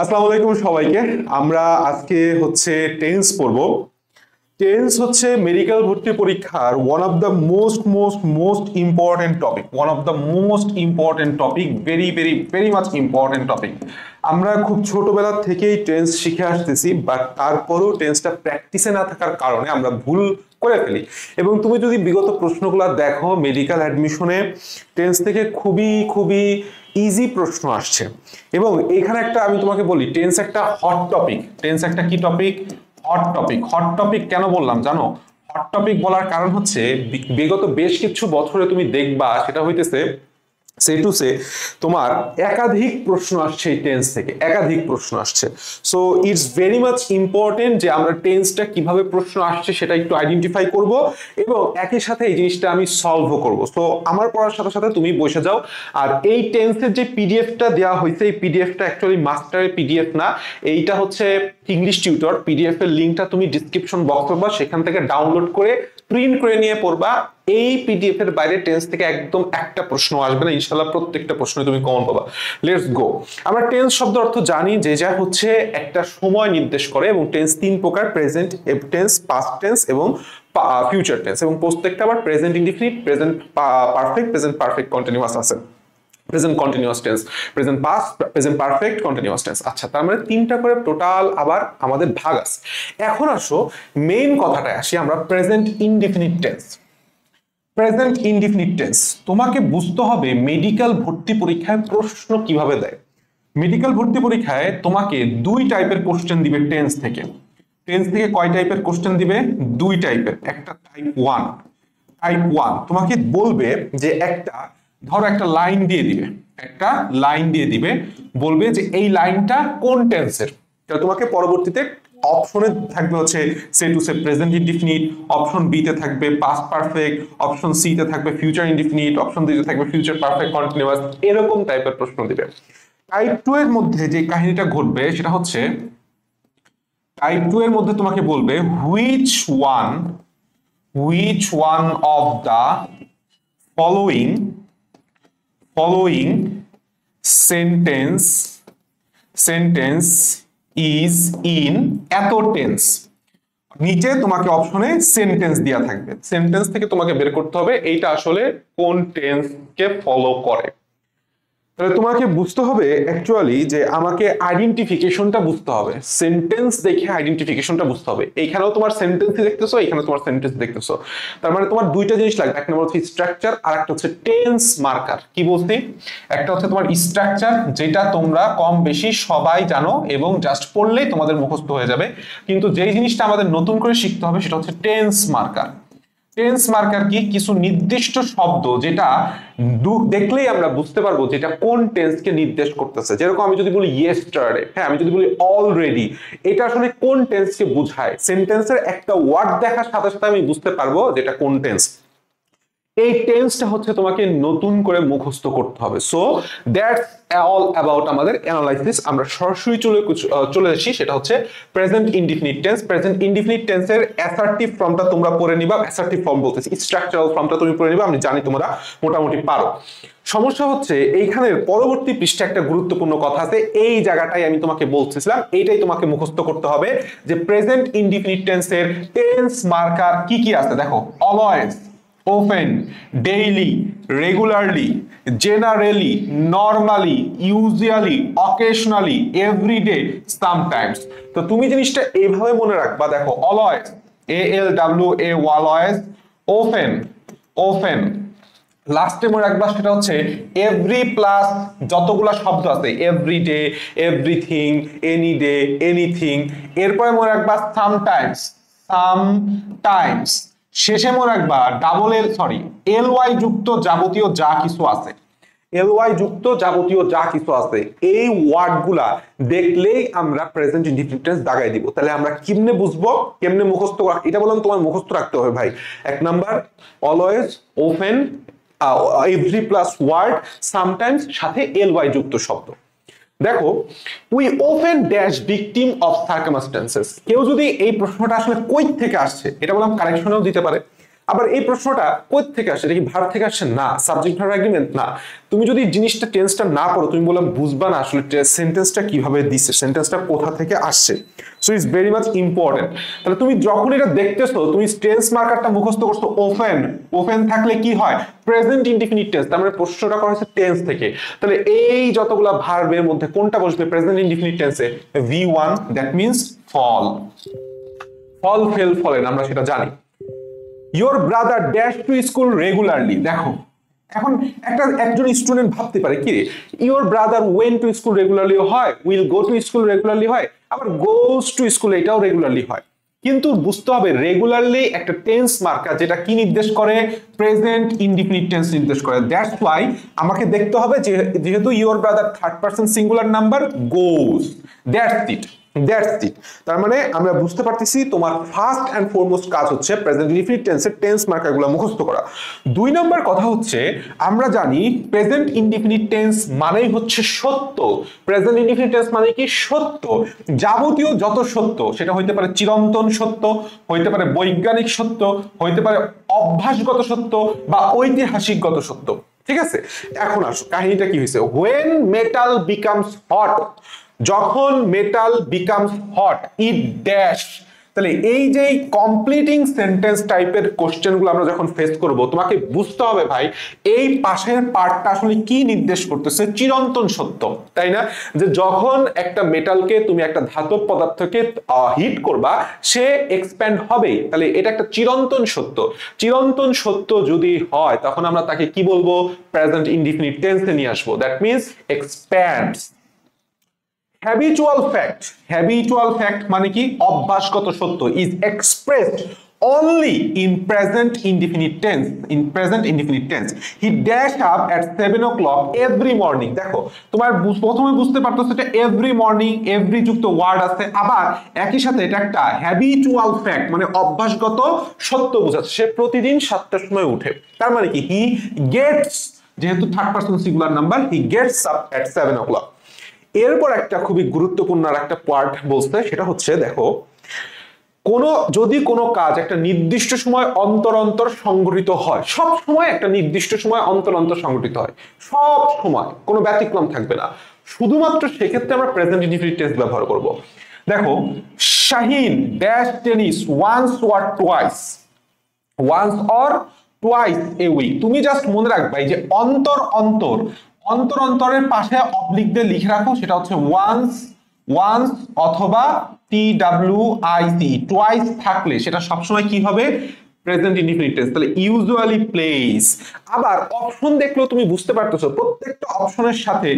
আসসালামু আলাইকুম সবাইকে। আমরা আজকে টেন্স পড়বো। টেন্স হচ্ছে মেডিকেল ভর্তি পরীক্ষার one of the most important topic, very very very much important topic. আমরা খুব ছোটবেলা থেকেই টেন্স শিখে আসতেছি, বাট তারপরেও টেন্সটা প্র্যাকটিসে না থাকার কারণে আমরা ভুল করে ফেলি। এবং তুমি যদি বিগত প্রশ্নগুলো দেখো, মেডিকেল অ্যাডমিশনে টেন্স থেকে খুবই খুবই ইজি প্রশ্ন আসছে। এবং এখানে একটা আমি তোমাকে বলি, টেন্স একটা হট টপিক। টেন্স একটা কি topic? Hot topic. Hot topic কেন বললাম জানো? হট টপিক বলার কারণ হচ্ছে বিগত বেশ কিছু বছরে তুমি দেখবা সেটা হইতেছে সে টু সে তোমার একাধিক প্রশ্ন আসছে এই টেন্স থেকে, একাধিক প্রশ্ন আসছে। So it's very much important যে আমরা টেন্সটা কিভাবে প্রশ্ন আসছে সেটা একটু আইডেন্টিফাই করব এবং একই সাথে এই জিনিসটা আমি সলভও করব। সো আমার পড়ার সাথে সাথে তুমি বসে যাও। আর এই টেন্সের যে পিডিএফটা দেওয়া হয়েছে, এই পিডিএফটা অ্যাকচুয়ালি মাস্টারের পিডিএফ না, এইটা হচ্ছে ইংলিশ টিউটর। পিডিএফ এর লিঙ্কটা তুমি ডিসক্রিপশন বক্সে পাবা, সেখান থেকে ডাউনলোড করে প্রিন্ট করে নিয়ে পড়বা। এই পিডিএফ এর বাইরে টেন্স থেকে একদম একটা প্রশ্ন আসবে না, ইনশাআল্লাহ প্রত্যেকটা প্রশ্নে তুমি কমন পাবা। Let's go. আমরা টেন্স শব্দ অর্থ জানি যে যা হচ্ছে একটা সময় নির্দেশ করে, এবং টেন্স তিন প্রকার: প্রেজেন্ট টেন্স, পাস্ট টেন্স এবং ফিউচার টেন্স। এবং প্রত্যেকটা আবার present indefinite, present perfect, present perfect continuous আছে, present continuous tense, present past, present perfect continuous tense. আচ্ছা, তার মানে তিনটা করে টোটাল আবার আমাদের ভাগ আছে। এখন আসো মেইন কথাটায় আসি, আমরা present indefinite tense. Present indefinite tense তোমাকে বুঝতে হবে মেডিকেল ভর্তি পরীক্ষায় প্রশ্ন কিভাবে দেয়। মেডিকেল ভর্তি পরীক্ষায় তোমাকে দুই টাইপের কোশ্চেন দিবে টেন্স থেকে। টেন্স থেকে কয় টাইপের কোশ্চেন দিবে? দুই টাইপের। একটা টাইপ ওয়ান। টাইপ ওয়ান তোমাকে বলবে যে ধরো একটা লাইন দিয়ে দিবে, একটা লাইন দিয়ে দিবে, বলবে যে এই লাইনটা কোন টেন্সের। তোমাকে পরবর্তীতে অপশনে থাকবে say to say present indefinite, option B তে থাকবে পাস্ট পারফেক্ট, অপশন সি তে থাকবে ফিউচার ইনডিফিনিট, অপশন ডি তে থাকবে ফিউচার পারফেক্ট কন্টিনিউয়াস। এরকম টাইপের প্রশ্ন দিবে। টাইপ 2 এর মধ্যে যে কাহিনীটা ঘটবে সেটা হচ্ছে, টাইপ 2 এর মধ্যে তোমাকে বলবে which one of the following sentence is in এত টেন্স। নিচে তোমাকে অপশনে সেন্টেন্স দেয়া থাকবে, সেন্টেন্স থেকে তোমাকে বের করতে হবে এইটা আসলে কোন টেন্স কে ফলো করে। তাহলে তোমাকে বুঝতে হবে অ্যাকচুয়ালি যে আমাকে আইডেন্টিফিকেশনটা বুঝতে হবে, সেন্টেন্স দেখে আইডেন্টিফিকেশনটা বুঝতে হবে। এইখানেও তোমার সেন্টেন্স দেখতেছো, এখানে তোমার সেন্টেন্স দেখতেছো। তার মানে তোমার দুইটা জিনিস লাগবে, এক নম্বর হচ্ছে স্ট্রাকচার, আর একটা হচ্ছে টেন্স মার্কার। কি বলছি? একটা হচ্ছে তোমার স্ট্রাকচার, যেটা তোমরা কম বেশি সবাই জানো এবং জাস্ট পড়লেই তোমাদের মুখস্থ হয়ে যাবে। কিন্তু যেই জিনিসটা আমাদের নতুন করে শিখতে হবে সেটা হচ্ছে টেন্স মার্কার। টেন্স মার্কার কি? কিছু নির্দিষ্ট শব্দ যেটা দেখলেই আমরা বুঝতে পারবো যেটা কোন টেন্সকে নির্দেশ করতেছে। যেরকম আমি যদি বলি ইয়েস্টারডে, হ্যাঁ, আমি যদি বলি অলরেডি, এটা আসলে কোন টেন্সকে বোঝায়। সেন্টেন্সের একটা ওয়ার্ড দেখার সাথে সাথে আমি বুঝতে পারবো যেটা কোন টেন্স। এই টেন্সটা হচ্ছে তোমাকে নতুন করে মুখস্থ করতে হবে। সো দ্যাটস অল অ্যাবাউট আমাদের অ্যানালাইসিস। আমরা সরাসরি চলে আসি, সেটা হচ্ছে present indefinite tense. Present indefinite টেন্সের অ্যাসার্টিভ ফর্মটা তোমরা পড়ে নিবা। অ্যাসার্টিভ ফর্ম বলতেছি, স্ট্রাকচারাল ফর্মটা তুমি পড়ে নিবা। আমি জানি তোমরা মোটামুটি পারো। সমস্যা হচ্ছে এইখানের পরবর্তী পৃষ্ঠে একটা গুরুত্বপূর্ণ কথা আছে, এই জায়গাটাই আমি তোমাকে বলতেছিলাম, এইটাই তোমাকে মুখস্থ করতে হবে যে প্রেজেন্ট ইনডিফিনিট টেন্সের টেন্স মার্কার কি কি আছে। দেখো, always, often, daily, regularly, generally, normally, usually, occasionally, every day, sometimes। তো তুমি জিনিসটা এইভাবে মনে রাখবা। দেখো, always, always, often, লাস্টে মনে রাখবা সেটা হচ্ছে এভরি প্লাস যতগুলা শব্দ আছে, everyday, everything, any day, anything. এরপরে মনে রাখবা সামটাইমস। শেষে মনে রাখবা এলওয়াই যুক্ত যাবতীয় যা কিছু আছে, এলওয়াই যুক্ত যাবতীয় যা কিছু আছে। এই ওয়ার্ডগুলা দেখলেই আমরা প্রেজেন্ট ইনডিফিনিট টেন্স দাগাই দিব। তাহলে আমরা কেমনে বুঝবো, কেমনে মুখস্থ, এটা বললাম তোমার মুখস্থ রাখতে হবে ভাই। এক number always, open, every plus word, sometimes, সাথে এলওয়াই যুক্ত শব্দ। দেখো, we often dash victim of circumstances. কেউ যদি এই প্রশ্নটা আসলে কই থেকে আসছে এটা বললাম কারেকশনেও দিতে পারে, আবার এই প্রশ্নটা কই থেকে আসে, এটা কি ভার্ব থেকে আসছে? না। Subject verb agreement? না। তুমি যদি জিনিসটা টেন্সটা না পড়ো, তুমি বললাম বুঝবা না আসলে সেন্টেন্সটা কিভাবে দিচ্ছে, সেন্টেন্সটা কোথা থেকে আসছে। So it's very much important. তাহলে তুমি যখন এটা দেখতেছো, তুমি টেন্স মার্কারটা মুখস্থ করছো ওপেন, ওপেন থাকলে কি হয়? Present indefinite tense. তার মানে প্রশ্নটা করা হয়েছে টেন্স থেকে। তাহলে এই যতগুলা ভার্বের মধ্যে কোনটা বসবে প্রেজেন্ট ইনডিফিনিট টেন্সে? V1, that means fall. Fall fell fallen, আমরা সেটা জানি। Your brother dash to school regularly. দেখো এখন একজন স্টুডেন্ট ভাবতে পারে কি রে, your brother went to school regularly হয়, will go to school regularly হয়, আবার গোস টু স্কুল এটাও রেগুলারলি হয়। কিন্তু বুঝতে হবে রেগুলারলি একটা টেন্স মার্কার যেটা কি নির্দেশ করে? প্রেজেন্ট ইনডিফিনিট টেন্স নির্দেশ করে। দ্যাটস ওয়াই আমাকে দেখতে হবে যে যেহেতু your brother third person singular number, goes. That's it, that's it. তার মানে আমরা বুঝতে পারতেছি তোমার ফার্স্ট এন্ড ফরমোস্ট কাজ হচ্ছে প্রেজেন্ট ইনডিফিনিট টেন্সের টেন্স মার্কারগুলো মুখস্থ করা। 2 নম্বর কথা হচ্ছে আমরা জানি প্রেজেন্ট ইনডিফিনিট টেন্স মানেই হচ্ছে সত্য। প্রেজেন্ট ইনডিফিনিট টেন্স মানে কি? সত্য। যাবতীয় যত সত্য, সেটা হইতে পারে চিরন্তন সত্য, হইতে পারে বৈজ্ঞানিক সত্য, হইতে পারে অভ্যাসগত সত্য বা ঐতিহাসিকগত সত্য। ঠিক আছে, এখন আসো কাহিনীটা কি হয়েছে। হোয়েন মেটাল বিকামস হট, যখন metal becomes hot it dash. তাহলে এই যে কমপ্লিটিং সেন্টেন্স টাইপের কোশ্চেনগুলো আমরা যখন ফেস করব, তোমাকে বুঝতে হবে ভাই এই পাশের পার্টটা আসলে কি নির্দেশ করতেছে? চিরন্তন সত্য, তাই না? যে যখন একটা মেটালকে তুমি একটা ধাতব পদার্থকে হিট করবা, সে এক্সপ্যান্ড হবে। তাহলে এটা একটা চিরন্তন সত্য। চিরন্তন সত্য যদি হয় তখন আমরা তাকে কি বলবো? প্রেজেন্ট ইনডিফিনিট টেন্সে নিয়ে আসবো। That means এক্সপ্যান্ডস। habitual fact মানে কি? অভ্যাসগত সত্য is expressed only in present indefinite tense. He dashed up at 7 o'clock every morning. দেখো তোমার প্রথমে বুঝতে পারতেছো এটা every morning, every যুক্ত ওয়ার্ড আছে, আবার একই সাথে এটা একটা habitual fact মানে অভ্যাসগত সত্য বোঝাচ্ছে। সে প্রতিদিন 7টার সময় উঠে। তার মানে কি? he gets, যেহেতু third person singular number, he gets up at 7 o'clock. এরপর একটা খুবই গুরুত্বপূর্ণ আর একটা পার্ট বলতে, সেটা হচ্ছে দেখো যদি কোনো কাজ একটা নির্দিষ্ট সময় অন্তর অন্তর সংঘটিত হয়, সব সময় একটা নির্দিষ্ট সময় অন্তর অন্তর সংঘটিত হয়, সব সময় কোনো ব্যতিক্রম থাকবে না, শুধুমাত্র সেক্ষেত্রে আমরা প্রেজেন্ট ইনডিফিনিট টেন্স ব্যবহার করব। দেখো Shahin dash tennis once or twice a week. তুমি জাস্ট মনে রাখবা এই যে অন্তর অন্তরের পাশে অবলিক দিয়ে লিখে রাখো, সেটা হচ্ছে ওয়ান্স অথবা TWIC। টুয়াইস থাকলে সেটা সবসময় কি হবে? Present indefinite tense. তাহলে ইউজুয়ালি প্লেস। আবার অপশন দেখলেও তুমি বুঝতে পারতেছো প্রত্যেকটা অপশনের সাথে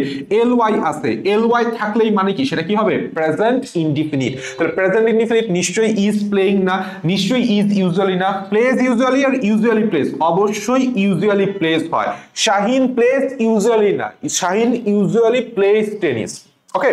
ly আছে, ly থাকলেই মানে কি? সেটা কি হবে? Present indefinite. তাহলে প্রেজেন্ট ইনডিফিনিট নিশ্চয়ই ইজ প্লেইং না, নিশ্চয়ই ইজ ইউজুয়ালি না, প্লেস ইউজুয়ালি আর ইউজুয়ালি প্লেস, অবশ্যই ইউজুয়ালি প্লেস হয়। শাহিন প্লেস ইউজুয়ালি না, শাহিন ইউজুয়ালি প্লেস টেনিস। ওকে,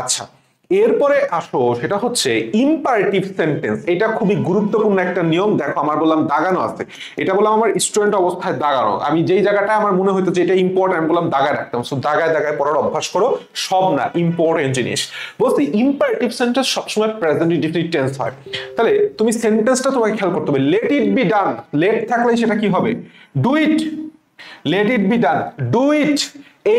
আচ্ছা এরপরে আসো সেটা হচ্ছে ইম্পারেটিভ সেন্টেন্স। এটা খুবই গুরুত্বপূর্ণ একটা নিয়ম। দেখো আমার বললাম দাগানো আছে, এটা বললাম আমার স্টুডেন্ট অবস্থায় দাগানো। আমি যেই জায়গাটা আমার মনে হতো যে এটা ইম্পর্টেন্ট, আমি বললাম দাগায় রাখতাম। সো দাগায় পড়ার অভ্যাস করো, সব না ইম্পর্টেন্ট জিনিস বলছি। ইম্পারেটিভ সেন্টেন্স সবসময় প্রেজেন্ট ইনডিফিনিট টেন্স হয়। তাহলে তুমি সেন্টেন্সটা তোমাকে খেয়াল করতে হবে। Let it be done, let থাকলে সেটা কি হবে? Do it. Let it be done, do it.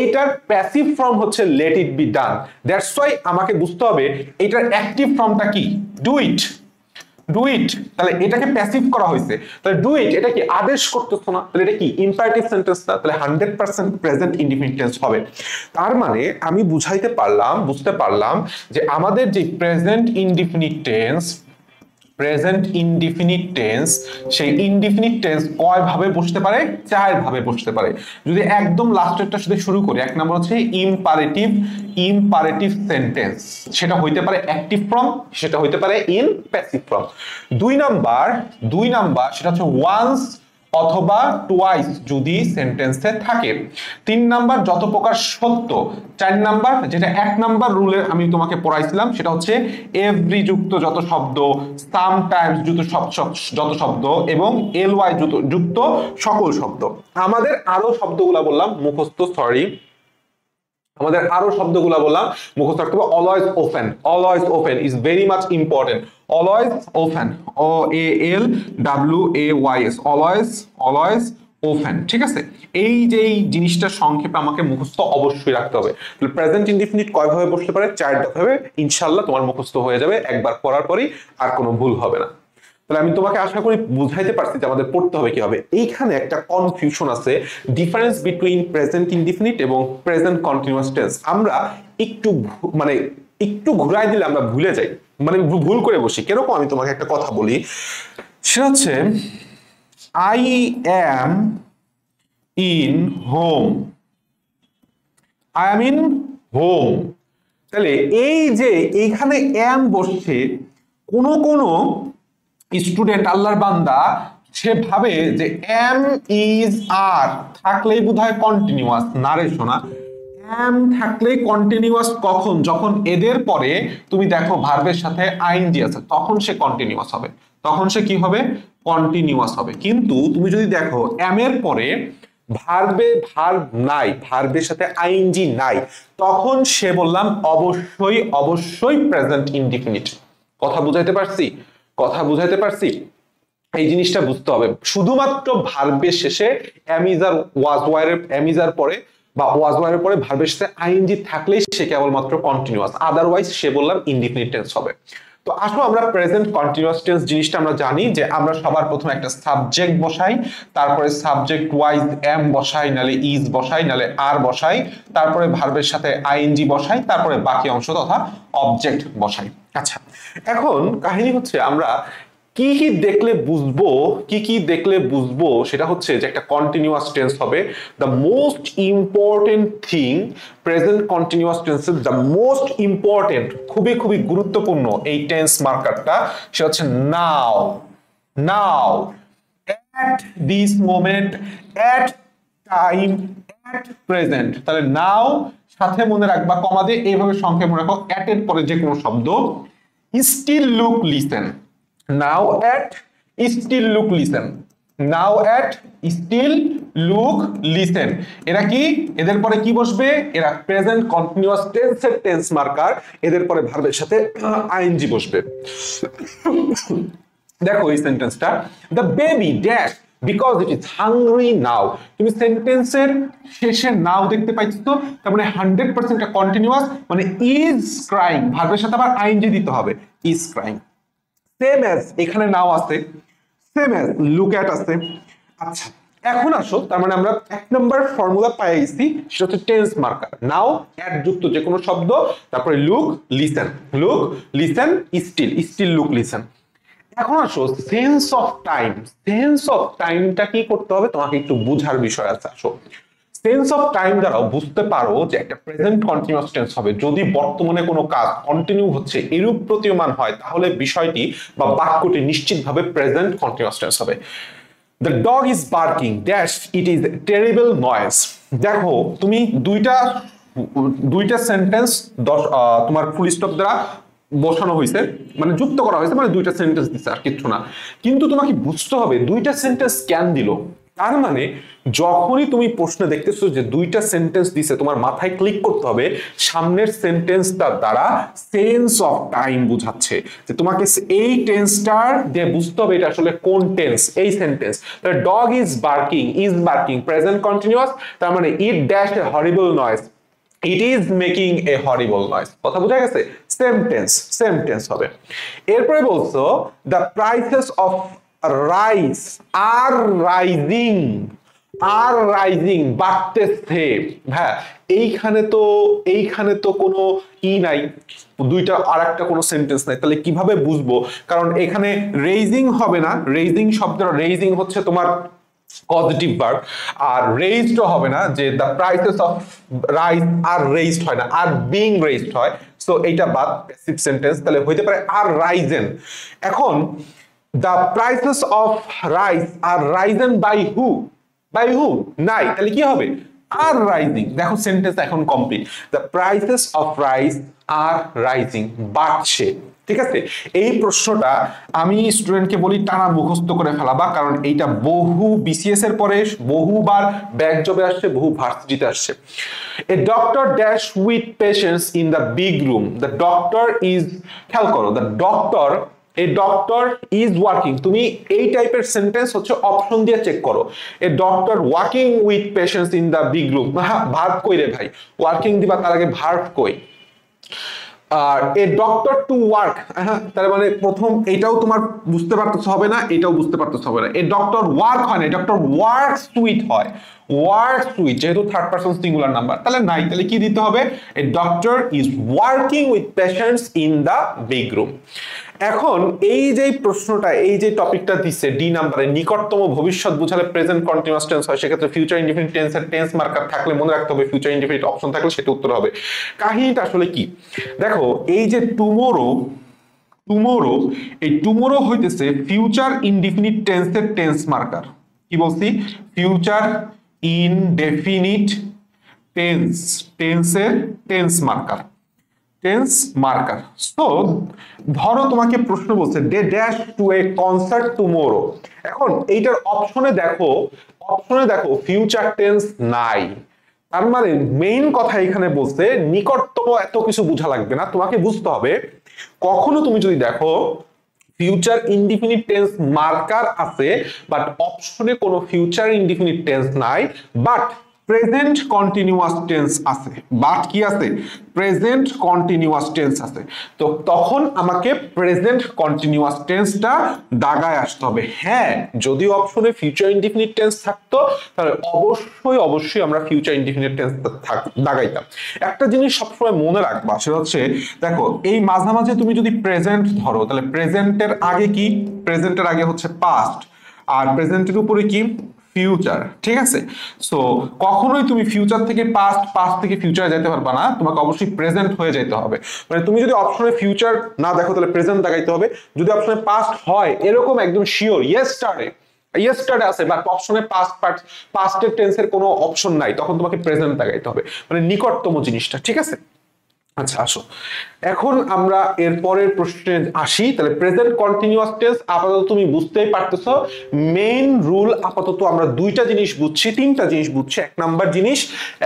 এইটার প্যাসিভ ফর্ম হচ্ছে let it be done. That's why আমাকে বুঝতে হবে এইটার অ্যাক্টিভ ফর্মটা কি? Do it. তাহলে এটাকে প্যাসিভ করা হয়েছে। তাহলে ডু ইট এটা কি আদেশ করতেছ না? তাহলে এটা কি ইম্পারেটিভ সেন্টেন্স না? তাহলে 100% প্রেজেন্ট ইনডিফিনিট টেন্স হবে। তার মানে আমি বুঝতে পারলাম যে আমাদের যে প্রেজেন্ট ইনডিফিনিট টেন্স সেই ইনডিফিনিট টেন্স কয় ভাবে বসতে পারে? 4 ভাবে বসতে পারে। যদি একদম লাস্টেরটা সাথে শুরু করি, এক নম্বর হচ্ছে ইম্পারেটিভ সেন্টেন্স, সেটা হইতে পারে অ্যাক্টিভ ফর্ম, সেটা হইতে পারে ইন প্যাসিভ ফর্ম। 2 নাম্বার সেটা হচ্ছে ওয়ান্স অথবা টুয়াইস যদি সেন্টেন্সে থাকে। 3 নাম্বার যত প্রকার সত্য। 4 নাম্বার যেটা 1 নাম্বার রুলে আমি তোমাকে পড়াইছিলাম, সেটা হচ্ছে এভরি যুক্ত যত শব্দ, সামটাইমস যত শব্দ এবং ly যুক্ত সকল শব্দ। আমাদের আরো শব্দগুলা বললাম মুখস্থ, সরি আমাদের আরো শব্দগুলো বললাম মুখস্থ রাখতে হবে। Always open, always open is very much important. Always open, OALWAYS, always, always open, ঠিক আছে। এই যে এই জিনিসটা সংক্ষেপে আমাকে মুখস্থ অবশ্যই রাখতে হবে। তাহলে প্রেজেন্ট ইনডিফিনিট কয়ভাবে বসতে পারে? 4টা ভাবে। ইনশাআল্লাহ তোমার মুখস্থ হয়ে যাবে একবার পড়ার পরেই, আর কোনো ভুল হবে না। তাহলে আমি তোমাকে আশা করি বুঝাইতে পারছি যে আমাদের পড়তে হবে কি হবে। এইখানে একটা কনফিউশন আছে, ডিফারেন্স বিটুইন প্রেজেন্ট ইনডিফিনিট এবং প্রেজেন্ট কন্টিনিউয়াস টেন্স। আমরা একটু মানে একটু ঘুরাই দিলে আমরা ভুলে যাই, মানে ভুল করে বসি। কিরকম? আমি তোমাকে একটা কথা বলি, সেটা হচ্ছে I am in home, I am in home. তাহলে এই যে এইখানে অ্যাম বসছে, কোন কোন স্টুডেন্ট আল্লাহর বান্দা সে ভাবে যে এম ইজ আর থাকলেই বোধহয় কন্টিনিউয়াস। না রে শোনা, এম থাকলেই কন্টিনিউয়াস কখন? যখন এদের পরে তুমি দেখো ভার্বের সাথে আইএনজি আছে, তখন সে কন্টিনিউয়াস হবে, তখন সে কি হবে? কন্টিনিউয়াস হবে। কিন্তু তুমি যদি দেখো এম এর পরে ভার্ব নাই, ভার্বের সাথে আইএনজি নাই, তখন সে বললাম অবশ্যই অবশ্যই প্রেজেন্ট ইনডিফিনিট। কথা বুঝাইতে পারছি? কথা বুঝাইতে পারছি? এই জিনিসটা বুঝতে হবে। শুধুমাত্র ভার্বের শেষে am is are was were, am is are পরে বা ওয়াজ ওয়ারের পরে ভার্বের সাথে আইএনজি থাকলেই সে কেবলমাত্র কন্টিনিউয়াস, আদারওয়াইজ সে বললাম ইনডিফিনিট টেন্স হবে। তো আসো আমরা প্রেজেন্ট কন্টিনিউয়াস টেন্স জিনিসটা আমরা জানি যে আমরা সবার প্রথমে একটা সাবজেক্ট বসাই, তারপরে সাবজেক্ট ওয়াইজ এম বসাই, নালে ইজ বসাই, নালে আর বসাই, তারপরে ভার্বের সাথে আইএনজি বসাই, তারপরে বাকি অংশ তথা অবজেক্ট বসাই। আচ্ছা, এখন কাহিনী হচ্ছে আমরা কি কি দেখলে বুঝবো, কি কি দেখলে বুঝবো সেটা হচ্ছে যে একটা কন্টিনিউয়াস টেন্স হবে। The most important thing present continuous টেন্সের, দ্য মোস্ট ইম্পর্টেন্ট, খুবই খুবই গুরুত্বপূর্ণ এই টেন্স মার্কারটা, সেটা হচ্ছে নাও। নাও, at this moment, at time, at present। তাহলে নাও সাথে মনে রাখবা কমা দিয়ে এইভাবে সংক্ষেপ মনে রাখো, at এর পরে যে কোনো শব্দ। still look listen, now at still look listen, now at still look listen। এরা কি? এদের পরে কি বসবে? এরা প্রেজেন্ট কন্টিনিউয়াস টেন্সের টেন্স মার্কার, এদের পরে ভার্বের সাথে আইএনজি বসবে। দেখো এই সেন্টেন্সটা, the baby dash because it is hungry now. তুমি সেন্টেন্সের শেষে নাও দেখতে পাইছো, তার মানে 100% কন্টিনিউয়াস, মানে ইজ ক্রাইং, ভার্বের সাথে আবার আইএনজি দিতে হবে, ইজ ক্রাইং। সেম অ্যাজ, এখানে নাও আছে, সেম অ্যাজ লুক অ্যাট আছে। আচ্ছা, এখন আসো, তার মানে আমরা 1 নম্বর ফর্মুলা পাইছি, সেটা হচ্ছে টেন্স মার্কার। নাও অ্যাট যুক্ত যে কোনো শব্দ, তারপরে look listen, look listen still, still look listen. এখন আসো sense of time. Sense of টাইমটা কি করতে হবে তোমাকে একটু বুঝার বিষয় আছে। আসো সেন্স অফ টাইম দ্বারাও বুঝতে পারো যে একটা প্রেজেন্ট কন্টিনিউয়াস টেন্স হবে যদি বর্তমানে কোনো কাজ কন্টিনিউ হচ্ছে এরূপ প্রতীয়মান হয়, তাহলে বিষয়টি বা বাক্যটি নিশ্চিতভাবে প্রেজেন্ট কন্টিনিউয়াস টেন্স হবে। The dog is barking dash it is a terrible noise। দেখো তুমি দুইটা সেন্টেন্স তোমার ফুল স্টপ দ্বারা বসানো হয়েছে, মানে যুক্ত করা হয়েছে, মানে দুইটা সেন্টেন্স দিচ্ছে আর কিচ্ছু না। কিন্তু তোমাকে বুঝতে হবে দুইটা সেন্টেন্স কেন দিল। তার মানে যখনই তুমি প্রশ্ন দেখতেছো যে দুইটা সেন্টেন্স দিছে, তোমার মাথায় ক্লিক করতে হবে সামনের সেন্টেন্সটার দ্বারা সেন্স অফ টাইম বুঝাচ্ছে, যে তোমাকে এই টেন্সটার দিয়ে বুঝতে হবে এটা আসলে কোন টেন্স, এই সেন্টেন্স। তাহলে dog is barking present continuous, তার মানে it dash a horrible noise, it is making A horrible noise. কথা বোঝা গেছে? সেম টেন্স হবে। এরপরে বলছো the prices of rice are rising, are rising বাড়তেছে। হ্যাঁ, এইখানে তো কোনো নাই, দুইটা আর একটা কোনো সেন্টেন্স নাই, তাহলে কিভাবে বুঝবো? কারণ এখানে রেইজিং হবে না, রেইজিং শব্দটা, রেইজিং হচ্ছে তোমার পজিটিভ ভার্ব, আর রেইজড হবে না, যে the prices of rice are raised হয় না, আর বিং রেইজড হয়। সো এইটা বাদ, প্যাসিভ সেন্টেন্স। তাহলে হইতে পারে আর রাইজেন। এখন the prices of rice are risen by who? By who? নাই, তাহলে কি হবে? আর রাইজিং, দেখো সেন্টেন্স এখন complete, the prices of rice are rising, বাড়ছে। ঠিক আছে, এই প্রশ্নটা আমি স্টুডেন্টকে বলি টানা মুখস্থ করে ফেলাবা, কারণ এইটা বহু বিসিএস এর পরে বহুবার ব্যাক জবে আসছে, বহু ভার্সিটিতে আসছে। A doctor dash with patients in the big room, the doctor is, খেয়াল করো, the doctor, a doctor is working, তুমি এই টাইপের সেন্টেন্স হচ্ছে অপশন দিয়ে চেক করো। A doctor working with patients in the big room, verb কই রে ভাই, ওয়ার্কিং দিবা, তার আগে ভার্ব কই। আর এ ডক্টর টু ওয়ার্ক, হ্যাঁ, তার মানে প্রথম এটাও তোমার বুঝতে পারতেছ হবে না, এটাও বুঝতে পারতেছ হবে না। এ ডক্টর ওয়ার্ক হয় না, ডক্টর ওয়ার্কস উইথ হয়, ওয়ার্কস উইথ, যেহেতু থার্ড পারসন সিঙ্গুলার নাম্বার, তাহলে নাই, তাহলে কি দিতে হবে, a doctor is working with patients in the big room. এখন এই যে প্রশ্নটা, এই যে টপিকটা দিচ্ছে ডি নাম্বারে, নিকটতম ভবিষ্যৎ বোঝালে প্রেজেন্ট কন্টিনিউয়াস টেন্স হয়, সেক্ষেত্রে ফিউচার ইনডিফিনিট টেন্সের টেন্স মার্কার থাকলে মনে রাখতে হবে ফিউচার ইনডিফিনিট অপশন থাকলে সেটা উত্তর হবে। কাহিনীটা আসলে কি দেখো, এই যে টুমোরো, টুমোরো, এই টুমোরো হইতেছে ফিউচার ইনডিফিনিট টেন্সের টেন্স মার্কার। কি বলছি, ফিউচার ইনডেফিনিট টেন্স, টেন্সের tense marker, tense marker. So ধরো তোমাকে প্রশ্ন বলছে they dash to a concert tomorrow, এখন এইটার অপশনে দেখো, অপশনে দেখো ফিউচার টেন্স নাই, তার মানে মেইন কথা এখানে বলছে নিকটতম, এত কিছু বোঝা লাগবে না, তোমাকে বুঝতে হবে কখনো তুমি যদি দেখো ফিউচার ইনডিফিনিট টেন্স মার্কার আছে বাট অপশনে কোনো ফিউচার ইনডিফিনিট টেন্স নাই, বাট প্রেজেন্ট কন্টিনিউয়াস টেন্স আছে, বাট কি আছে, প্রেজেন্ট কন্টিনিউয়াস টেন্স আছে, তো তখন আমাকে প্রেজেন্ট কন্টিনিউয়াস টেন্সটা দাগায় আসতে হবে। হ্যাঁ, যদি অপশনে ফিউচার ইনডিফিনিট টেন্স থাকতো তাহলে অবশ্যই অবশ্যই আমরা ফিউচার ইনডিফিনিট টেন্স দাগাইতাম। একটা জিনিস সবসময় মনে রাখবা, সেটা হচ্ছে দেখো এই মাঝামাঝি তুমি যদি প্রেজেন্ট ধরো, তাহলে প্রেজেন্টের আগে কি, প্রেজেন্টের আগে হচ্ছে পাস্ট, আর প্রেজেন্টের উপরে কি, ফিউচার। ঠিক আছে, সো কখনোই তুমি ফিউচার থেকে পাস্ট, পাস্ট থেকে ফিউচারে যেতে পারবা না, তোমাকে অবশ্যই প্রেজেন্ট হয়ে যেতে হবে। মানে তুমি যদি অপশনে ফিউচার না দেখো তাহলে প্রেজেন্ট দেখাইতে হবে, যদি অপশনে পাস্ট হয় এরকম একদম শিওর ইয়েস্টারডে, ইয়েস্টারডে আছে বাট অপশনে পাস্ট, পাস্টের টেন্সের কোনো অপশন নাই, তখন তোমাকে প্রেজেন্ট দেখাইতে হবে, মানে নিকটতম জিনিসটা। ঠিক আছে, আচ্ছা আসো এখন আমরা এর পরের প্রশ্নে আসি। তাহলে প্রেজেন্ট কন্টিনিউয়াস টেন্স আপাতত তুমি বুঝতেই পারতেছো, মেইন রুল আপাতত আমরা দুইটা জিনিস বুঝছি, তিনটা জিনিস বুঝছি।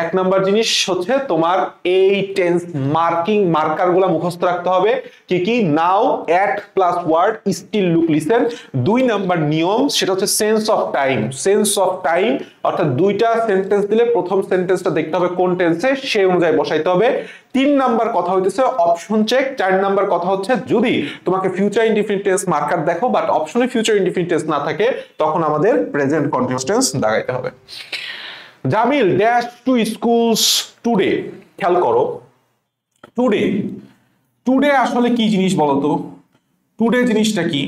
এক নাম্বার জিনিস হচ্ছে তোমার এই টেন্স মার্কিং মার্কারগুলো মুখস্থ রাখতে হবে, কি কি, now, at plus word, still, look, listen. দুই নাম্বার নিয়ম সেটা হচ্ছে sense of time, sense of time, অর্থাৎ দুইটা সেন্টেন্স দিলে প্রথম সেন্টেন্সটা দেখতে হবে কোন টেন্সে, সেই অনুযায়ী বসাইতে হবে। তিন নাম্বার কথা হইতেছে অপশন চেক। চার নাম্বার কথা হচ্ছে যদি তোমাকে ফিউচার ইনডিফিনিট টেন্স মার্কার দেখো বাট অপশনে ফিউচার ইনডিফিনিট টেন্স না থাকে, তখন আমাদের প্রেজেন্ট কন্টিনিউয়াস টেন্স দাগাইতে হবে। Jamil dash to schools today, খেয়াল করো টুডে, টুডে আসলে কি জিনিস বলতো, টুডে জিনিসটা কি,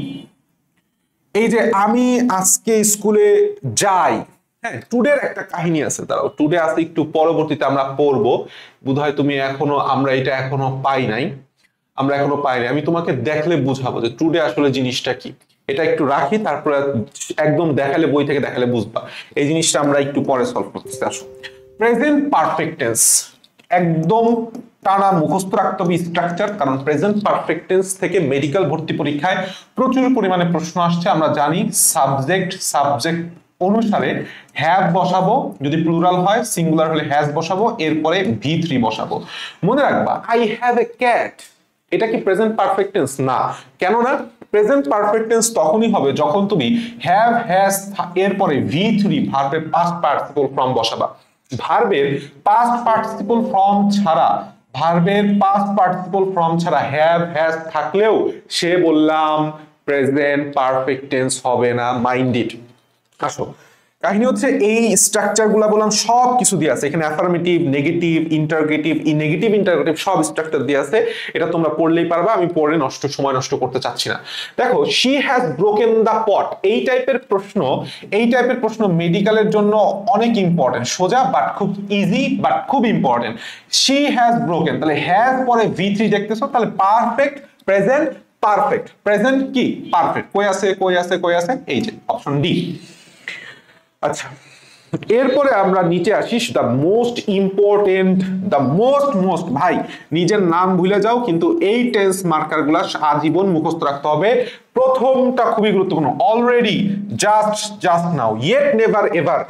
এই যে আমি আজকে স্কুলে যাই, হ্যাঁ, টুডের একটা কাহিনী আছে, দাঁড়াও টুডে আছে একটু পরবর্তীতে আমরা পড়বো, বোধহয় তুমি এখনো, আমরা এটা এখনো পাই নাই, আমরা এখনো পাই নাই, আমি তোমাকে দেখলে বুঝাবো যে টুডে আসলে জিনিসটা কি। এটা একটু রাখি, তারপরে একদম দেখালে, বই থেকে দেখালে বুঝবা। এই জিনিসটা আমরা একটু পরে সলভ করতেছি। আসো প্রেজেন্ট পারফেক্ট টেন্স, একদম টানা মুখস্থ রাখতে হবে স্ট্রাকচার, কারণ প্রেজেন্ট পারফেক্ট টেন্স থেকে মেডিকেল ভর্তি পরীক্ষায় প্রচুর পরিমাণে প্রশ্ন আসছে। আমরা জানি সাবজেক্ট অনুসারে হ্যাভ বসাবো, যদি প্লুরাল হয়, সিঙ্গুলার হলে হ্যাজ বসাবো, এরপরে V3 বসাবো। মনে রাখবা আই হ্যাভ এ ক্যাট, এটা কি প্রেজেন্ট পারফেক্ট টেন্স? না। কেন না? প্রেজেন্ট পারফেক্ট টেন্স তখনই হবে যখন তুমি হ্যাভ, হ্যাজ এরপরে V3 ভার্বের পাস্ট পার্টিসিপল ফর্ম বসাবা। ভার্বের পাস্ট পার্টিসিপল ফর্ম ছাড়া, ভার্বের পাস্ট পার্টিসিপল ফর্ম ছাড়া হ্যাভ, হ্যাজ থাকলেও সে বললাম প্রেজেন্ট পারফেক্ট টেন্স হবে না, মাইন্ড ইট। আসো কাহিনী হচ্ছে এই স্ট্রাকচার গুলা বললাম সব কিছু দিয়ে আছে এখানে, affirmative, negative, interrogative, negative interrogative সব স্ট্রাকচার দিয়ে আছে, এটা তোমরা পড়লেই পারবা, আমি পড়ে সময় নষ্ট করতে চাচ্ছি না। দেখো শি হ্যাজ ব্রোকেন দা পট, এই টাইপের প্রশ্ন মেডিকেলের জন্য অনেক ইম্পর্টেন্ট, সোজা বাট খুব ইজি বাট খুব ইম্পর্টেন্ট। শি হ্যাজ ব্রোকেন, তাহলে হ্যাজ পরে V3 দেখতেছো, তাহলে পারফেক্ট প্রেজেন্ট, পারফেক্ট প্রেজেন্ট কি পারফেক্ট, কই আছে, এই যে অপশন ডি। আচ্ছা এরপরে আমরা নিচে আসি, the most important, the most ভাই নিজের নাম ভুলে যাও, কিন্তু এই টেন্স মার্কার গুলা আজীবন মুখস্থ রাখতে হবে। প্রথমটা খুবই গুরুত্বপূর্ণ, already, just now, yet never ever,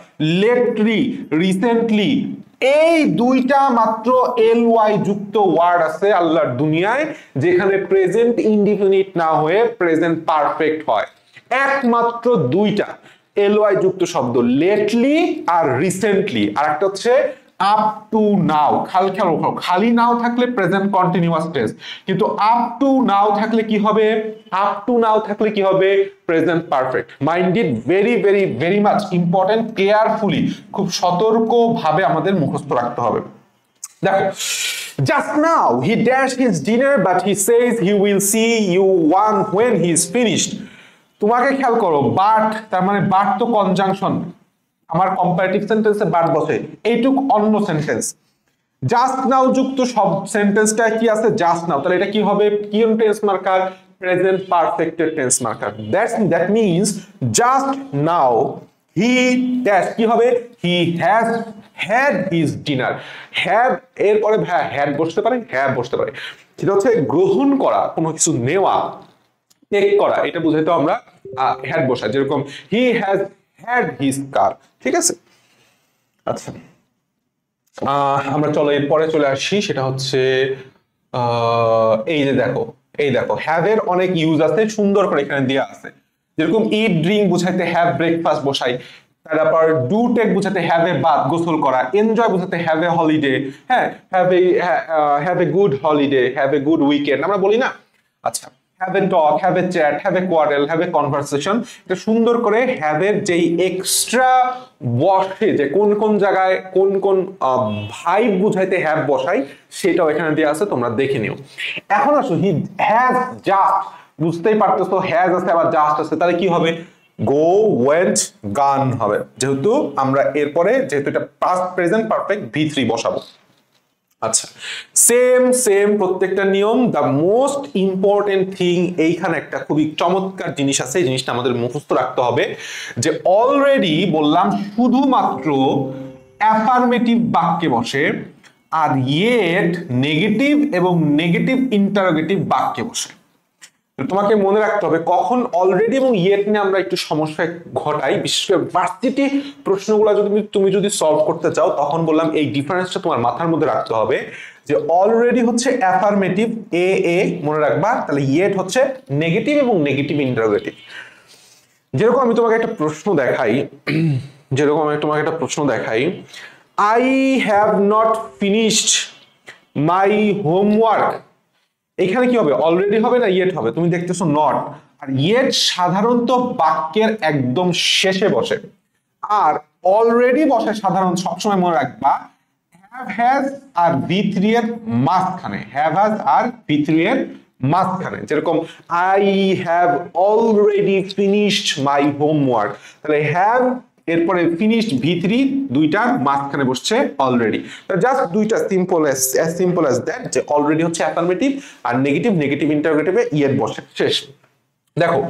lately, recently, এই দুইটা মাত্র ly যুক্ত ওয়ার্ড আছে আল্লাহর দুনিয়ায় যেখানে প্রেজেন্ট ইনডিফিনিট না হয়ে প্রেজেন্ট পারফেক্ট হয়, একমাত্র দুইটা ly যুক্ত শব্দ, লেটলি আর রিসেন্টলি। আর একটা হচ্ছে আপ টু নাও। খালি নাও থাকলে প্রেজেন্ট কন্টিনিউয়াস টেন্স, কিন্তু আপ টু নাও থাকলে কি হবে? আপ টু নাও থাকলে কি হবে? Present perfect. Mind it, very very very much important, carefully, খুব সতর্কভাবে আমাদের মুখস্থ রাখতে হবে। দেখো, just now he dashed his dinner but he says he will see you one when he is finished। তোমাকে খেয়াল করো, বাট, তার মানে বাট তো কনজাংশন, আমার কম্পারেটিভ সেন্টেন্সে বাট বসে, এইটুক অন্য সেন্টেন্স। জাস্ট নাও যুক্ত সব সেন্টেন্সটা কি আছে? জাস্ট নাও, তাহলে এটা কি হবে? কি টেন্স মার্কার? প্রেজেন্ট পারফেক্টের tense marker. That means just now he dash, কি হবে? He has had his dinner. Have এরপরে হ্যাড বসতে পারে, হ্যাভ বসতে পারে, সেটা হচ্ছে গ্রহণ করা, কোনো কিছু নেওয়া, টেক করা, এটা বুঝাইতে আমরা হ্যাড বসাই, যেরকম হি হ্যাজ হ্যাড হিজ কার। ঠিক আছে, আচ্ছা আমরা চলো এরপরে চলে আসি, সেটা হচ্ছে এই যে দেখো, এই দেখো হ্যাভ এর অনেক ইউজ আছে, সুন্দর করে এখানে দেওয়া আছে। যেরকম ইট ড্রিঙ্ক বুঝাইতে হ্যাভ ব্রেকফাস্ট বসাই, তারপর ডু টেক বুঝাতে হ্যাভ এ বাথ, গোসল করা, এনজয় বুঝাতে হ্যাভ এ হলিডে, হ্যাঁ have a good holiday, have a good weekend আমরা বলি না? আচ্ছা, have a talk, have a chat, have a quarrel, have a conversation, এটা সুন্দর করে হ্যাভ এর যেই এক্সট্রা বসে, যে কোন কোন জায়গায় কোন কোন ভাইব বুঝাইতে হ্যাভ বসাই, সেটাও এখানে দেওয়া আছে, তোমরা দেখে নিও। এখন আসো, হি হ্যাজ জাস্ট, বুঝতেই পারতেছো হ্যাজ আছে আবার জাস্ট আছে, তাহলে কি হবে? গো, ওয়েন্ট, গান হবে, যেহেতু আমরা এরপরে যেহেতু এটা পাস্ট প্রেজেন্ট পারফেক্ট V3 বসাবো। আচ্ছা, সেম প্রত্যেকটা নিয়ম। দ্য মোস্ট ইম্পর্টেন্ট থিং, এইখানে একটা খুবই চমৎকার জিনিস আছে, এই জিনিসটা আমাদের মুখস্থ রাখতে হবে, যে অলরেডি বললাম শুধুমাত্র অ্যাফার্মেটিভ বাক্যে বসে, আর ইয়েট নেগেটিভ এবং নেগেটিভ ইন্টারোগেটিভ বাক্যে বসে। তোমাকে মনে রাখতে হবে কখন অলরেডি এবং ইয়েট নিয়ে আমরা একটু সমস্যা ঘটাই, বিশেষ করে ভার্সিটি প্রশ্নগুলো তুমি যদি সলভ করতে চাও, তখন বললাম এই ডিফারেন্সটা তোমার মাথার মধ্যে রাখতে হবে, যে অলরেডি হচ্ছে অ্যাফার্মেটিভ এ মনে রাখবা, তাহলে ইয়েট হচ্ছে নেগেটিভ এবং নেগেটিভ ইন্টারোগেটিভ। যেরকম আমি তোমাকে একটা প্রশ্ন দেখাই, I have not finished my homework, এখানে কি হবে? অলরেডি হবে না ইয়েট হবে? তুমি দেখতেছো নট, আর ইয়েট সাধারণত বাক্যের একদম শেষে বসে, আর অলরেডি বসে সাধারণত সবসময় মনে রাখবা হ্যাভ হ্যাজ আর V3 এর মাঝখানে, হ্যাভ হ্যাজ আর V3 এর মাঝখানে। যেরকম I have already finished my homework, তাহলে হ্যাভ এরপরে ফিনিশড V3 দুইটার মাঝখানে বসছে অলরেডি। জাস্ট দুইটা সিম্পল অ্যাজ দ্যাট, যে অলরেডি হচ্ছে অ্যাফার্মেটিভ আর নেগেটিভ ইন্টারোগেটিভে ইয়েট বসে, শেষ। দেখো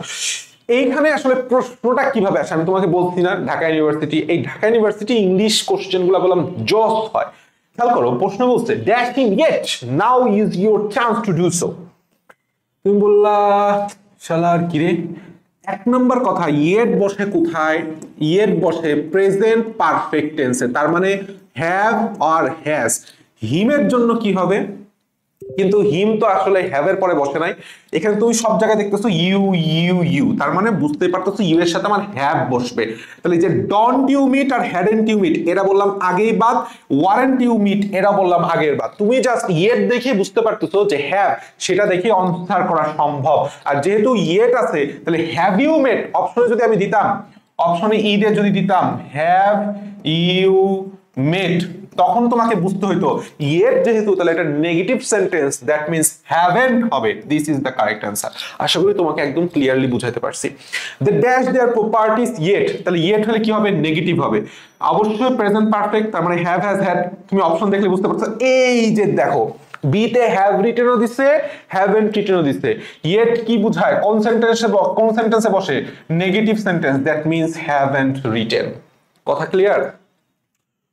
এইখানে আসলে প্রশ্নটা কিভাবে আসে, আমি তোমাকে বলছি না ঢাকা ইউনিভার্সিটি, এই ঢাকা ইউনিভার্সিটি ইংলিশ কোশ্চেন গুলো বললাম জস হয়। খেয়াল করো, প্রশ্ন বলছে dashing yet now is your chance to do so. তুমি বললা শালার কিরে, এক নম্বর কথা, ইয়েট বসে কোথায়? ইয়েট বসে প্রেজেন্ট পারফেক্ট টেন্সে, তার মানে হ্যাভ আর হ্যাজ। হিমের জন্য কি হবে? কিন্তু হিম তো আসলে হ্যাভ এর পরে বসে নাই, এখানে তুমি সব জায়গায় দেখতেছো ইউ, তার মানে বুঝতেই পারতেছো ইউ এর সাথে আমার হ্যাভ বসবে। তাহলে যে ডন্ট ইউ মিট আর হ্যাডন্ট ইউ মিট, এরা বললাম আগেই বাদ, ওয়ারেন্ট ইউ মিট এরা বললাম আগের বাদ। তুমি জাস্ট ইয়েট দেখে বুঝতে পারতেছো যে হ্যাভ, সেটা দেখে আনসার করা সম্ভব। আর যেহেতু ইয়েট আছে, তাহলে হ্যাভ ইউ মেট অপশনে যদি আমি দিতাম, অপশনে ই দিয়ে যদি দিতাম হ্যাভ ইউ মেট, তখন তোমাকে বুঝতে হইতো ইয়েট যেহেতু, তাহলে এটা negative sentence, that means haven't হবে। This is the correct answer. আশা করি তোমাকে একদম ক্লিয়ারলি বুঝাতে পারছি। The dash their properties yet, তাহলে ইয়েট হলে কি হবে? নেগেটিভ হবে। অবশ্যই প্রেজেন্ট পারফেক্ট, তার মানে হ্যাভ হ্যাজ হ্যাড, তুমি অপশন দেখলে বুঝতে পারছো। এই যে দেখো, বিতে হ্যাভ রিটেনও দিছে, হ্যাভেন্ট রিটেনও দিছে। ইয়েট কি বুঝায়? কোন সেন্টেন্সে বসে? Negative sentence, that means haven't written. কথা clear?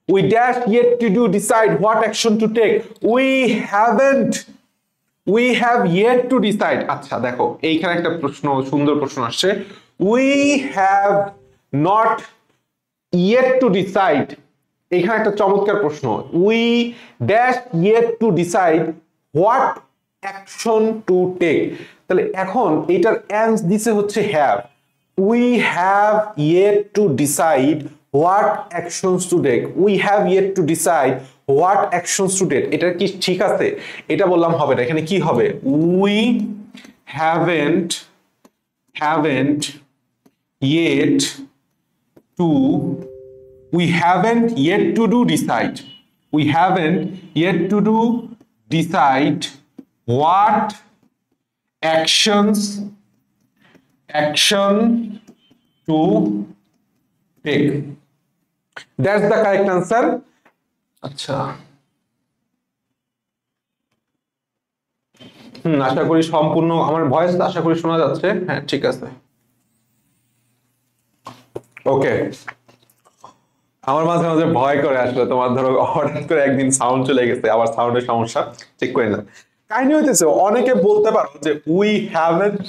We dash yet to do decide what action to take. We have yet to decide. আচ্ছা দেখো এইখানে একটা প্রশ্ন, সুন্দর প্রশ্ন আসছে। We have not yet to decide. এখানে একটা চমৎকার প্রশ্ন। We dash yet to decide what action to take. তাহলে এখন এটার অ্যান্স দিছে হচ্ছে have. We have yet to decide what actions to take. We have yet to decide what actions to take. এটা কি ঠিক আছে? এটা বললাম হবে না, এখানে কি হবে? We haven't yet to do decide. We haven't yet to do decide what action to take. That's the correct answer. আচ্ছা আশা করি সম্পূর্ণ আমার ভয়েস আশা করি শোনা যাচ্ছে। হ্যাঁ ঠিক আছে, ওকে। আমার মাঝে মাঝে ভয় করে আসলে, তোমার ধরো হঠাৎ করে একদিন সাউন্ড চলে গেছে, আবার সাউন্ডের সমস্যা, চেক করে নিলাম। কাহিনী হইতেছে অনেকে বলতে পারো যে we haven't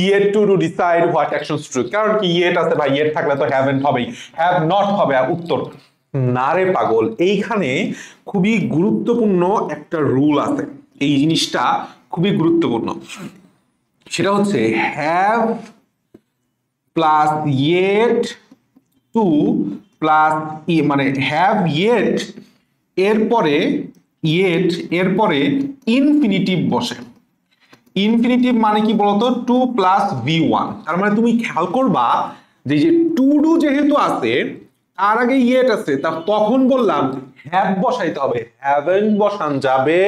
yet to decide what actions to take, কারণ কি yet আছে ভাই, yet থাকলে তো haven't হবেই, have not হবে। আর উত্তর না রে পাগল, এইখানে খুবই গুরুত্বপূর্ণ একটা রুল আছে, এই জিনিসটা খুবই গুরুত্বপূর্ণ। সেটা হচ্ছে have plus yet to plus মানে have yet এরপরে ইনফিনিটিভ বসে। ইনফিনিটিভ মানে কি বলতো? To plus V1। তার মানে তুমি খেয়াল করবা যে টু ডু যেহেতু আছে তার আগে ইয়েট আছে, তা তখন বললাম হ্যাভ বসাইতে হবে, হ্যাভেন্ট বসান যাবে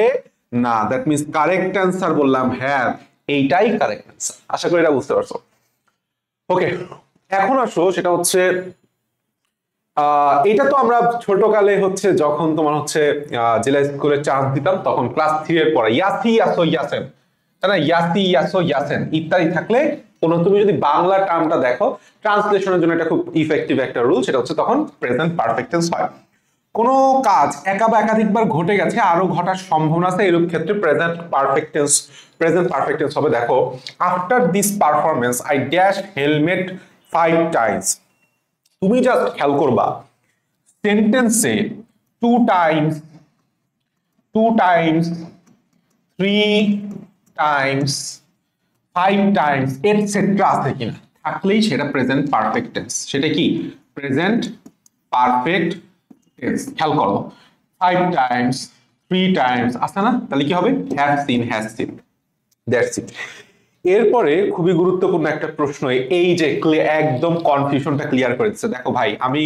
না। দ্যাট মিন্স কারেক্ট অ্যান্সার বললাম হ্যাভ, এইটাই কারেক্ট অ্যান্সার। আশা করি এটা বুঝতে পারছো। ওকে, এখন আসো সেটা হচ্ছে এটা তো আমরা ছোটকালে হচ্ছে যখন তোমার হচ্ছে জেলা স্কুলে চান্স দিতাম তখন ক্লাস 3 এর পরে ইয়াসি ইয়াসো ইয়াসেন, তাই না? ইয়াসি ইয়াসো ইয়াসেন ইত্যাদি থাকলে কোন তুমি যদি বাংলা টার্মটা দেখো ট্রান্সলেশনের জন্য এটা খুব ইফেক্টিভ একটা রুল, সেটা হচ্ছে তখন প্রেজেন্ট পারফেক্ট টেন্স হয়। কোন কাজ একা বা একাধিকবার ঘটে গেছে, আরো ঘটার সম্ভাবনা আছে, এরূপ ক্ষেত্রে প্রেজেন্ট পারফেক্ট টেন্স হবে। দেখো after this performance I dash helmet 5 Times. তুমি জাস্ট খেয়াল করবা সেন্টেন্সে 2 টাইমস 3 টাইমস 5 টাইমস এটসেট্রা আছে কিনা, থাকলেই সেটা প্রেজেন্ট পারফেক্ট টেন্স। সেটা কি? Present perfect tense. খেয়াল করো 5 টাইমস 3 টাইমস আছে না, তাহলে কি হবে? Have seen, has seen, that's it. এরপরে খুবই গুরুত্বপূর্ণ একটা প্রশ্ন, এই যে একদম কনফিউশনটা ক্লিয়ার করে দিচ্ছে। দেখো ভাই, আমি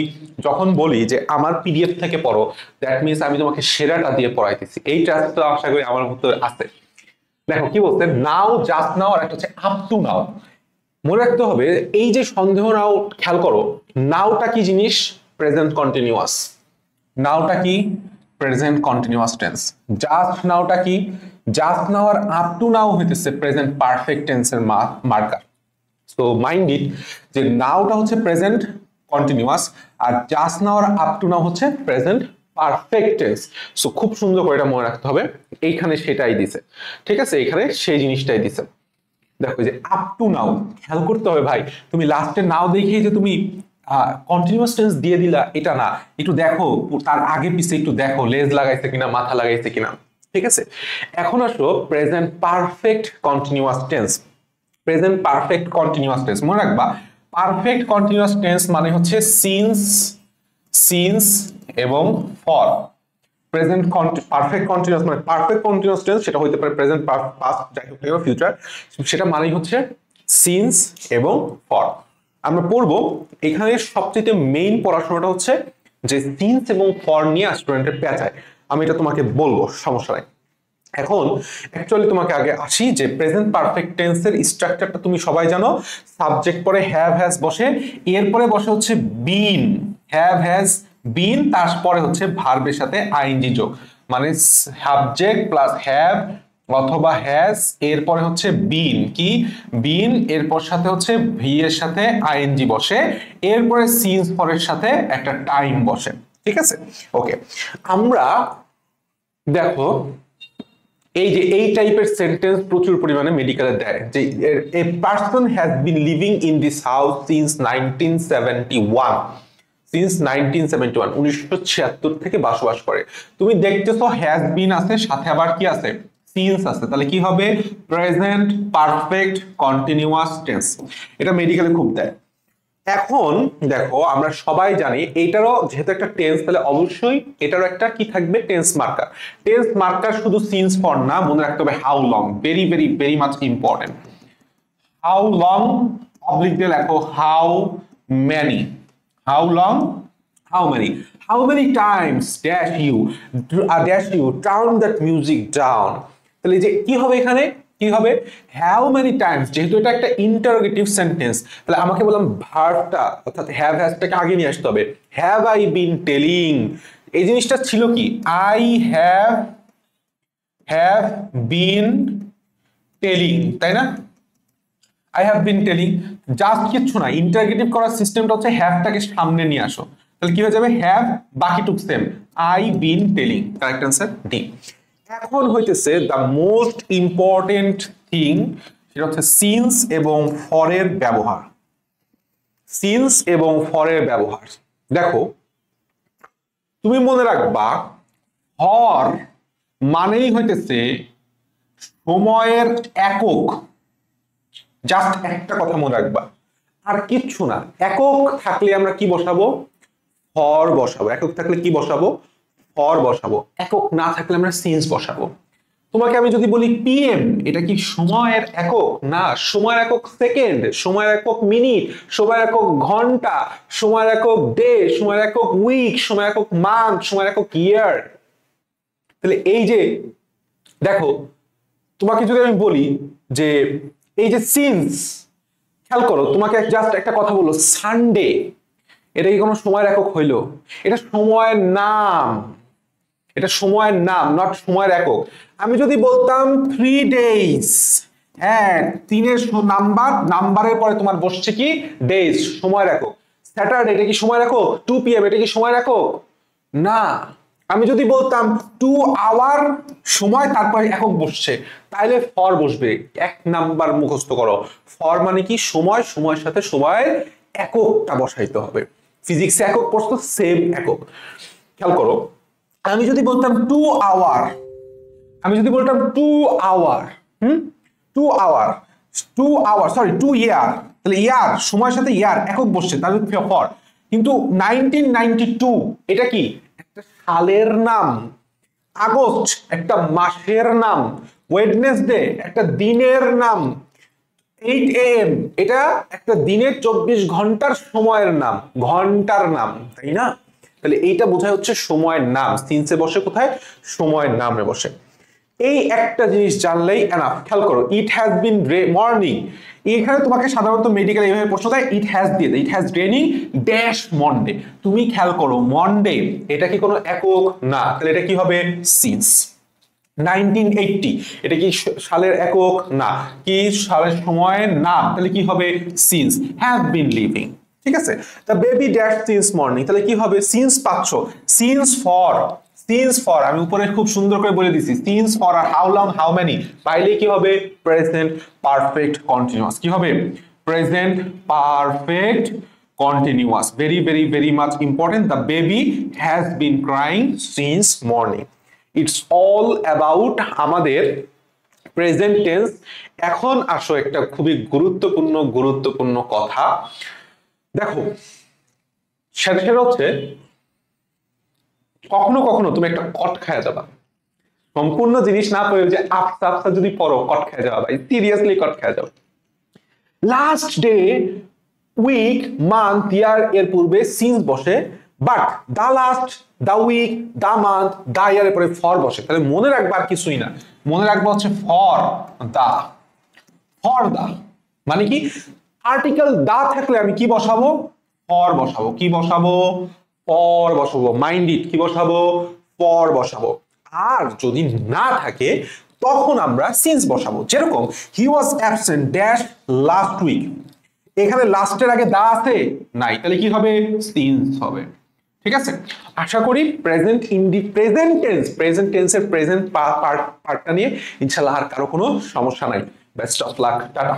যখন বলি যে আমার পিডিএফ থেকে পড়ো, দ্যাট মিন্স আমি তোমাকে সেরাটা দিয়ে পড়াইতেছি, এইটা তো আশা করি আমার মতো আছে। দেখো কি বলছে, নাও, জাস্ট নাও, আর একটা হচ্ছে আপ টু নাও। মনে রাখতে হবে এই যে সন্দেহ নাও, খেয়াল করো নাওটা কি জিনিস? Present continuous. নাওটা কি? Present continuous tense. জাস্ট নাওটা কি? জাস্ট নাও আর আপ টু নাও হইতেছে প্রেজেন্ট পারফেক্ট টেন্সের মার্কার। সো মাইন্ড ইট যে নাওটা হচ্ছে প্রেজেন্ট কন্টিনিউয়াস আর জাস্ট নাও আর আপ টু নাও হচ্ছে প্রেজেন্ট পারফেক্ট টেন্স। সো খুব সুন্দর করে এটা মনে রাখতে হবে, এইখানে সেটাই দিছে, ঠিক আছে? এখানে সেই জিনিসটাই দিছে। দেখো যে আপ টু নাও, খেয়াল করতে হবে ভাই, তুমি লাস্টে নাও দেখিয়ে যে তুমি কন্টিনিউয়াস টেন্স দিয়ে দিলা এটা না, একটু দেখো তার আগে পিছে একটু দেখো, লেজ লাগাইছে কিনা, মাথা লাগাইছে কিনা, ঠিক আছে? এখন আসো present perfect continuous tense. Present perfect continuous tense মনে রাখবা, পারফেক্ট কন্টিনিউয়াস টেন্স মানে হচ্ছে সিন্স এবং ফর। প্রেজেন্ট পারফেক্ট কন্টিনিউয়াস মানে পারফেক্ট কন্টিনিউয়াস টেন্স, সেটা হইতে পারে প্রেজেন্ট, পাস্ট, যাই হোক ফিউচার, সেটা মানেই হচ্ছে সিন্স এবং ফর। আমরা পড়বো এখানে সবচেয়ে মেইন পড়াশোনাটা হচ্ছে যে সিন্স এবং ফর নিয়ে স্টুডেন্টের পেঁচায়, আমি এটা তোমাকে বলবো, সমস্যা নাই। এখন অ্যাকচুয়ালি তোমাকে আগে আসি যে প্রেজেন্ট পারফেক্ট টেন্সের স্ট্রাকচারটা তুমি সবাই জানো। সাবজেক্ট পরে হ্যাভ হ্যাজ বসে, এরপরে বসে হচ্ছে বিন, হ্যাভ হ্যাজ বিন, তারপরে হচ্ছে ভার্বের সাথে আইএনজি যোগ, মানে সাবজেক্ট প্লাস হ্যাভ অথবা হ্যাজ, এরপরে হচ্ছে বিন, কি বিন, এরপর সাথে হচ্ছে ভি এর সাথে আইএনজি বসে, এরপরে সিন্স ফরের সাথে একটা টাইম বসে। ঠিক আছে, ওকে। আমরা দেখো এই যে এই টাইপের সেন্টেন্স প্রচুর পরিমাণে মেডিকেলে দেয়, যে a person has been living in this house since 1971, since 1971, 1976 থেকে বসবাস করে। তুমি দেখতেছো হ্যাজ বিন আছে, সাথে আবার কি আছে, সিন্স আছে, তাহলে কি হবে, প্রেজেন্ট পারফেক্ট কন্টিনিউয়াস টেন্স। এটা মেডিকেলে খুব দেয়। এখন দেখো আমরা সবাই জানি এইটারও যেহেতু একটা টেন্স, তাহলে অবশ্যই এটারও একটা কি থাকবে, টেন্স মার্কার। টেন্স মার্কার শুধু সিন্স ফর না, মনে রাখতে হবে how long, very very very much important. How long oblique দিয়ে লেখো how many, how long, how many, how many times dash you turn that music down. তাহলে যে কি হবে এখানে, কি হবে, হাউ মেনি টাইমস, যেহেতু এটা একটা ইন্টারোগেটিভ সেন্টেন্স, তাহলে আমাকে বললাম ভার্বটা অর্থাৎ হ্যাভ হ্যাজটাকে আগে নিয়ে আসতে হবে। হ্যাভ আই বিন টেলিং, এই জিনিসটা ছিল কি, আই হ্যাভ বিন টেলিং, তাই না, I have been telling, just কিচ্ছু না, ইন্টারোগেটিভ করার সিস্টেমটা হচ্ছে হ্যাভটাকে সামনে নিয়ে আসো, তাহলে কি হয়ে যাবে, হ্যাভ বাকিটুক same, I been telling, correct answer D. এখন হইতেছে দ্য মোস্ট ইম্পর্টেন্ট থিং, সেটা হচ্ছে সিন্স এবং ফরের ব্যবহার। সিন্স এবং ফরের ব্যবহার দেখো, তুমি মনে রাখবা ফর মানেই হইতেছে সময়ের একক, জাস্ট একটা কথা মনে রাখবা, আর কিচ্ছু না। একক থাকলে আমরা কি বসাবো, ফর বসাবো, একক থাকলে কি বসাবো, ফর বসাবো, একক না থাকলে আমরা সিন্স বসাবো। তোমাকে আমি যদি বলি পিএম, এটা কি সময়ের একক না, সময়ের একক সেকেন্ড, সময়ের একক মিনিট, সময়ের একক ঘন্টা, সময়ের একক ডে, সময়ের একক উইক, সময়ের একক মান্থ, সময়ের একক ইয়ার। তাহলে এই যে দেখো, তোমাকে যদি আমি বলি যে এই যে সিন্স, খেয়াল করো, তোমাকে জাস্ট একটা কথা বললো সানডে, এটা কি কোনো সময়ের একক হইলো, এটা সময়ের নাম, এটা সময়ের নাম, নট সময়ের একক। আমি যদি বলতাম 3 days, হ্যাঁ 3-এর নাম্বার, নাম্বারের পরে তোমার বসছে কি ডেজ, সময়ের একক। স্যাটারডে, এটা কি সময়ের একক, 2 PM, এটা কি সময়ের একক না। আমি যদি বলতাম 2 hour, সময় তারপরে একক বসছে, তাইলে ফর বসবে। 1 নাম্বার মুখস্থ করো, ফর মানে কি সময়, সময়ের সাথে সময়ের এককটা বসাইতে হবে। ফিজিক্সে একক পড়তো, সেম একক। খেয়াল করো, আমি যদি বলতাম 2 hour, আমি যদি বলতাম 2 hour, 2 hour, 2 hour, sorry 2 year, তাহলে ইয়ার সময়ের সাথে ইয়ার একক বসছে, তাহলে ফর। কিন্তু 1992 এটা কি একটা সালের নাম, আগস্ট একটা মাসের নাম, ওয়েডনেসডে একটা দিনের নাম, 8 AM এটা একটা দিনের 24 ঘন্টার সময়ের নাম, ঘন্টার নাম, তাই না। তাহলে এইটা বোঝায় হচ্ছে সময়ের নাম, সিন্সে বসে কোথায়, সময়ের নামে বসে। এই একটা জিনিস জানলেই এনাফ। খেয়াল করো, ইট হ্যাজ বিন মর্নিং, এখানে তোমাকে সাধারণত মেডিকেল এইভাবে প্রশ্ন দেয়, ইট হ্যাজ দিয়ে দেয়, it has raining dash Monday. তুমি খেয়াল করো মন্ডে এটা কি কোনো একক না, তাহলে এটা কি হবে, সিন্স। 1980 এটা কি সালের একক না, কি সালের সময়ের নাম, তাহলে কি হবে, সিন্স। হ্যাভ বিন লিভিং, ঠিক আছে। The baby dash since morning, তাহলে কি হবে, সিন্স পাচ্ছ, সিন্স ফর, সিন্স ফর আমি উপরে খুব সুন্দর করে বলে দিছি, সিন্স ফর আর হাউ লং, হাউ মেনি পাইলে কি হবে, প্রেজেন্ট পারফেক্ট কন্টিনিউয়াস, কি হবে, present perfect continuous. Very very very much important. The baby has been crying since morning. It's all about আমাদের প্রেজেন্ট টেন্স। এখন আসো একটা খুবই গুরুত্বপূর্ণ কথা দেখো, সেটা হচ্ছে কখনো কখনো তুমি একটা কট খায় যাবা, সম্পূর্ণ জিনিস না পড়ে যে আফসা আফসা যদি পড়ো কট খায় যাবা, ভাই সিরিয়াসলি কট খায় যাবা। Last day, week, month, year এর পূর্বে সিন্স বসে, but the last, the week, the month, the year এর পরে ফর বসে। তাহলে মনে রাখবার কিছুই না, মনে রাখবা হচ্ছে ফর দা, ফর দা মানে কি, আর্টিকেল দা থাকলে আমি কি বসাবো, ফর বসাবো, কি বসাবো, ফর বসাবো। মাইন্ড ইট, কি বসাবো, ফর বসাবো। আর যদি না থাকে তখন আমরা সিন্স বসাবো। যেরকম he was absent dash last week, এখানে লাস্টের আগে দা আছে নাই, তাহলে কি হবে, সিন্স হবে, ঠিক আছে, আশা করি প্রেজেন্ট প্রেজেন্ট টেন্সের প্রেজেন্ট পার্টটা নিয়ে ইনশাআল্লাহ আর কারো কোনো সমস্যা নাই। Best of luck, tata.